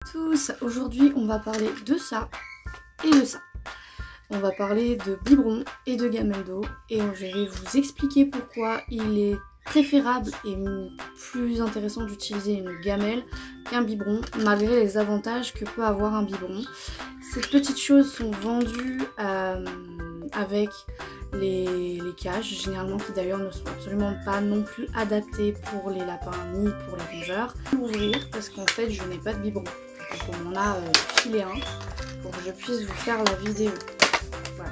Tous, aujourd'hui on va parler de ça et de ça. On va parler de biberon et de gamelle d'eau et je vais vous expliquer pourquoi il est préférable et plus intéressant d'utiliser une gamelle qu'un biberon malgré les avantages que peut avoir un biberon. Ces petites choses sont vendues avec les cages, généralement qui d'ailleurs ne sont absolument pas non plus adaptées pour les lapins ni pour les rongeurs. Ouvrir parce qu'en fait je n'ai pas de biberon. Donc on m'en a filé un pour que je puisse vous faire la vidéo. Voilà.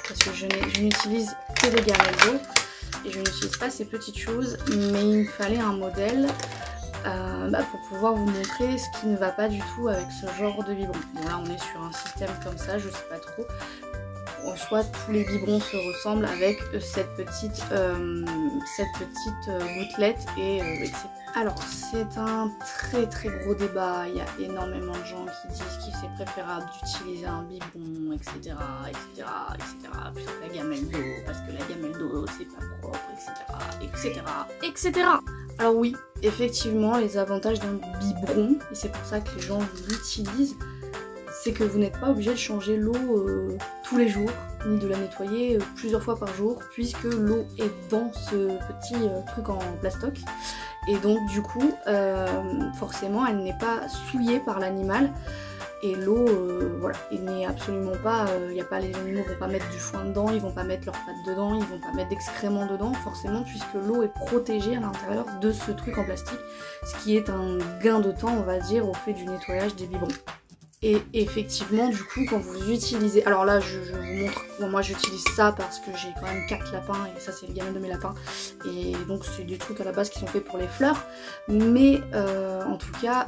Parce que je n'utilise que des gamelles d'eau et je n'utilise pas ces petites choses, mais il me fallait un modèle pour pouvoir vous montrer ce qui ne va pas du tout avec ce genre de biberon. Bon là on est sur un système comme ça, je sais pas trop. En soit tous les biberons se ressemblent avec cette petite gouttelette et etc. Alors c'est un très gros débat, il y a énormément de gens qui disent qu'il c'est préférable d'utiliser un biberon, etc. plutôt que la gamelle d'eau, parce que la gamelle d'eau c'est pas propre, etc. Alors oui, effectivement les avantages d'un biberon, et c'est pour ça que les gens l'utilisent, c'est que vous n'êtes pas obligé de changer l'eau tous les jours, ni de la nettoyer plusieurs fois par jour, puisque l'eau est dans ce petit truc en plastoc. Et donc du coup, forcément, elle n'est pas souillée par l'animal. Et l'eau, voilà, il n'est absolument pas, les animaux vont pas mettre du foin dedans, ils vont pas mettre leurs pattes dedans, ils vont pas mettre d'excréments dedans, forcément, puisque l'eau est protégée à l'intérieur de ce truc en plastique, ce qui est un gain de temps, on va dire, au fait du nettoyage des biberons. Et effectivement, du coup, quand vous utilisez... Alors là, je vous montre, moi j'utilise ça parce que j'ai quand même 4 lapins, et ça c'est le gamelle de mes lapins. Et donc c'est des trucs à la base qui sont faits pour les fleurs. Mais en tout cas,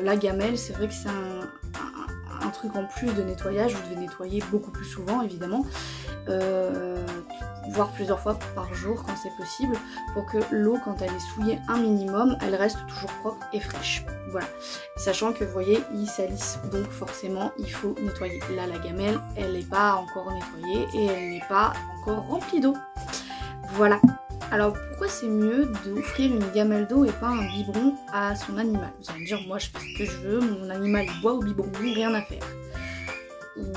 la gamelle, c'est vrai que c'est un truc en plus de nettoyage. Vous devez nettoyer beaucoup plus souvent, évidemment. Voire plusieurs fois par jour quand c'est possible, pour que l'eau, quand elle est souillée un minimum, elle reste toujours propre et fraîche. Voilà. Sachant que vous voyez, il salisse, donc forcément il faut nettoyer. Là la gamelle, elle n'est pas encore nettoyée et elle n'est pas encore remplie d'eau. Voilà. Alors pourquoi c'est mieux d'offrir une gamelle d'eau et pas un biberon à son animal? Vous allez me dire, moi je fais ce que je veux, mon animal il boit au biberon, rien à faire.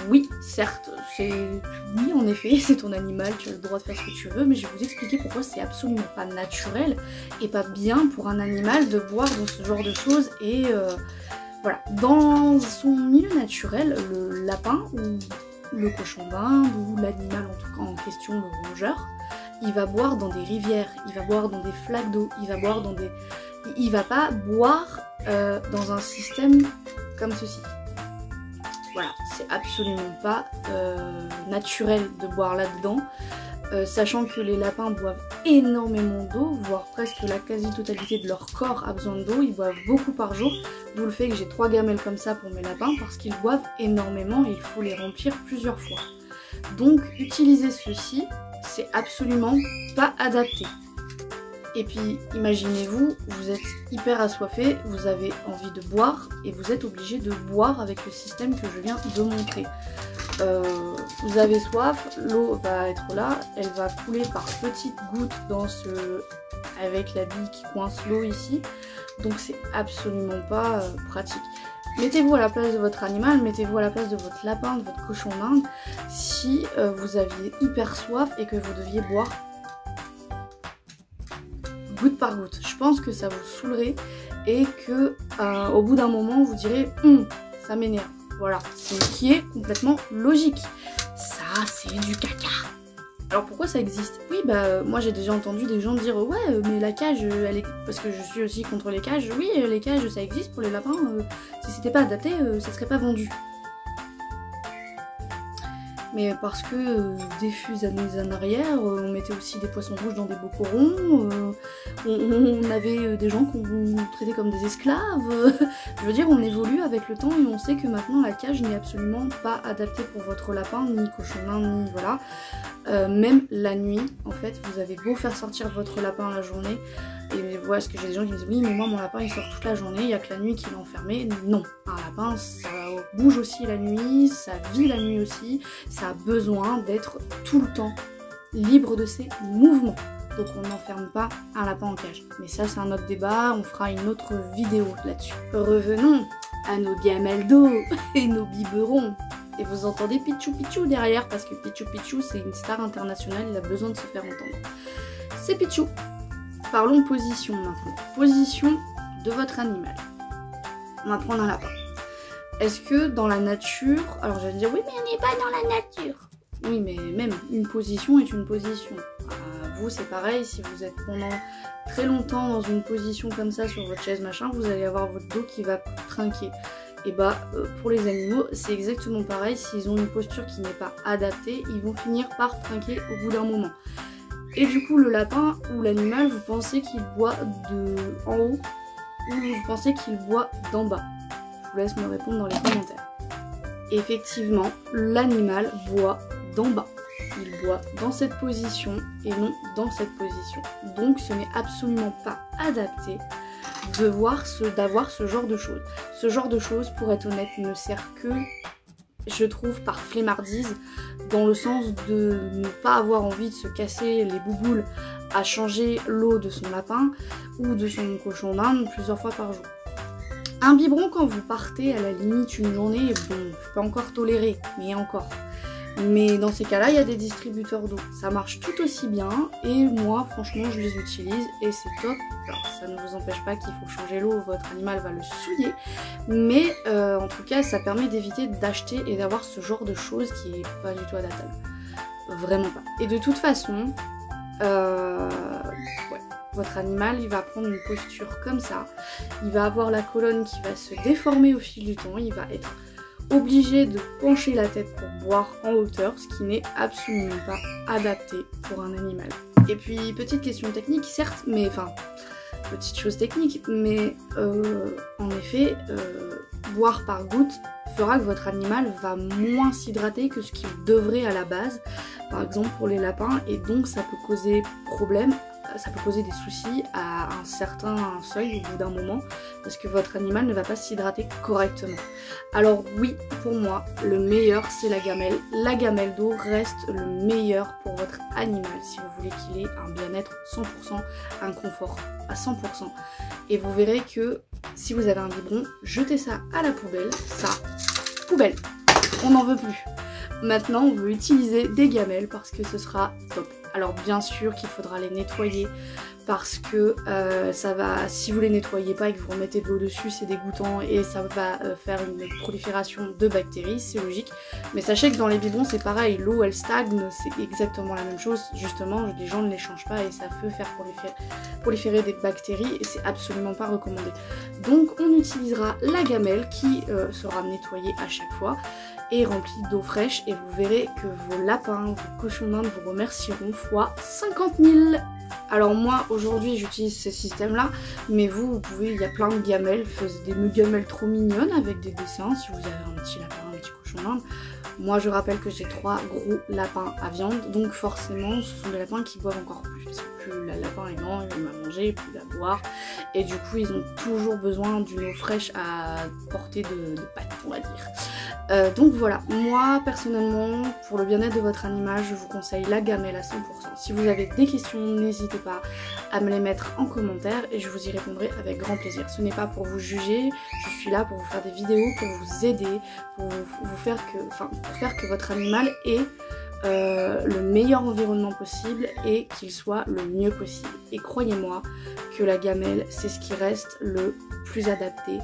Oui, certes, oui en effet, c'est ton animal, tu as le droit de faire ce que tu veux, mais je vais vous expliquer pourquoi c'est absolument pas naturel et pas bien pour un animal de boire dans ce genre de choses. Et voilà, dans son milieu naturel, le lapin ou le cochon d'Inde ou l'animal en tout cas en question, le rongeur, il va boire dans des rivières, il va boire dans des flaques d'eau, il va boire dans des... Il va pas boire dans un système comme ceci. Voilà, c'est absolument pas naturel de boire là-dedans, sachant que les lapins boivent énormément d'eau, voire presque la quasi-totalité de leur corps a besoin d'eau, ils boivent beaucoup par jour, d'où le fait que j'ai 3 gamelles comme ça pour mes lapins, parce qu'ils boivent énormément et il faut les remplir plusieurs fois. Donc utiliser ceci, c'est absolument pas adapté. Et puis imaginez-vous, vous êtes hyper assoiffé, vous avez envie de boire et vous êtes obligé de boire avec le système que je viens de montrer. Vous avez soif, l'eau va être là, elle va couler par petites gouttes dans avec la bille qui coince l'eau ici, donc c'est absolument pas pratique. Mettez-vous à la place de votre animal, mettez-vous à la place de votre lapin, de votre cochon d'Inde, si vous aviez hyper soif et que vous deviez boire goutte par goutte. Je pense que ça vous saoulerait et que au bout d'un moment vous direz ça m'énerve. Voilà, ce qui est complètement logique. Ça c'est du caca. Alors pourquoi ça existe? Oui bah moi j'ai déjà entendu des gens dire ouais mais la cage elle est... Parce que je suis aussi contre les cages. Oui les cages ça existe pour les lapins, si c'était pas adapté ça serait pas vendu. Mais parce que des années en arrière, on mettait aussi des poissons rouges dans des bocorons, on avait des gens qu'on traitait comme des esclaves. Je veux dire, on évolue avec le temps et on sait que maintenant la cage n'est absolument pas adaptée pour votre lapin, ni cochon d'Inde, ni voilà. Même la nuit, en fait, vous avez beau faire sortir votre lapin la journée, et voilà, parce que j'ai des gens qui me disent oui mais moi mon lapin il sort toute la journée, il n'y a que la nuit qui est enfermé. Non, un lapin ça bouge aussi la nuit, ça vit la nuit aussi, ça a besoin d'être tout le temps libre de ses mouvements. Donc on n'enferme pas un lapin en cage. Mais ça c'est un autre débat, on fera une autre vidéo là-dessus. Revenons à nos gamelles d'eau et nos biberons. Et vous entendez Pichou Pichou derrière parce que Pichou Pichou c'est une star internationale, il a besoin de se faire entendre. C'est Pichou. Parlons position maintenant. Position de votre animal. On va prendre un lapin. Est-ce que dans la nature... Alors j'allais dire oui mais on n'est pas dans la nature. Oui mais même une position est une position. Vous c'est pareil, si vous êtes pendant très longtemps dans une position comme ça sur votre chaise machin, vous allez avoir votre dos qui va trinquer. Et bah pour les animaux c'est exactement pareil, s'ils ont une posture qui n'est pas adaptée, ils vont finir par trinquer au bout d'un moment. Et du coup le lapin ou l'animal, vous pensez qu'il boit de en haut ou vous pensez qu'il boit d'en bas? Je vous laisse me répondre dans les commentaires. Effectivement, l'animal boit d'en bas. Il boit dans cette position et non dans cette position. Donc ce n'est absolument pas adapté d'avoir ce genre de choses. Ce genre de choses, pour être honnête, ne sert que, je trouve, par flemmardise, dans le sens de ne pas avoir envie de se casser les bouboules à changer l'eau de son lapin ou de son cochon d'Inde plusieurs fois par jour. Un biberon, quand vous partez à la limite une journée, bon, je peux encore tolérer, mais encore. Mais dans ces cas-là, il y a des distributeurs d'eau. Ça marche tout aussi bien et moi, franchement, je les utilise et c'est top. Alors, ça ne vous empêche pas qu'il faut changer l'eau, votre animal va le souiller. Mais en tout cas, ça permet d'éviter d'acheter et d'avoir ce genre de choses qui est pas du tout adaptable. Vraiment pas. Et de toute façon, ouais, votre animal, il va prendre une posture comme ça. Il va avoir la colonne qui va se déformer au fil du temps. Il va être obligé de pencher la tête pour boire en hauteur, ce qui n'est absolument pas adapté pour un animal. Et puis, petite question technique, certes, mais enfin, petite chose technique, mais en effet, boire par goutte fera que votre animal va moins s'hydrater que ce qu'il devrait à la base, par exemple pour les lapins, et donc ça peut causer problème. Ça peut causer des soucis à un certain seuil au bout d'un moment parce que votre animal ne va pas s'hydrater correctement. Alors oui, pour moi, le meilleur c'est la gamelle. La gamelle d'eau reste le meilleur pour votre animal si vous voulez qu'il ait un bien-être 100%, un confort à 100%. Et vous verrez que si vous avez un biberon, jetez ça à la poubelle, ça, poubelle, on n'en veut plus. Maintenant, on veut utiliser des gamelles parce que ce sera top. Alors bien sûr qu'il faudra les nettoyer parce que ça va, si vous les nettoyez pas et que vous remettez de l'eau dessus, c'est dégoûtant et ça va faire une prolifération de bactéries, c'est logique. Mais sachez que dans les biberons c'est pareil, l'eau elle stagne, c'est exactement la même chose. Justement, les gens ne les changent pas et ça peut faire proliférer des bactéries et c'est absolument pas recommandé. Donc on utilisera la gamelle qui sera nettoyée à chaque fois et remplie d'eau fraîche et vous verrez que vos lapins, vos cochons d'Inde vous remercieront fois 50 000. Alors moi aujourd'hui j'utilise ce système là, mais vous pouvez, il y a plein de gamelles, des gamelles trop mignonnes avec des dessins si vous avez un petit lapin, un petit cochon d'Inde. Moi je rappelle que j'ai 3 gros lapins à viande, donc forcément ce sont des lapins qui boivent encore plus, parce que plus le lapin est grand, il va manger, plus il va boire, et du coup ils ont toujours besoin d'une eau fraîche à portée de patte, on va dire. Donc voilà, moi personnellement, pour le bien-être de votre animal, je vous conseille la gamelle à 100%. Si vous avez des questions, n'hésitez pas à me les mettre en commentaire et je vous y répondrai avec grand plaisir. Ce n'est pas pour vous juger, je suis là pour vous faire des vidéos, pour vous aider, pour faire que votre animal ait le meilleur environnement possible et qu'il soit le mieux possible. Et croyez-moi que la gamelle, c'est ce qui reste le plus adapté.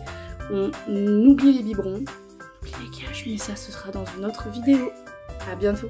On oublie les biberons, les cages, mais ça ce sera dans une autre vidéo. À bientôt.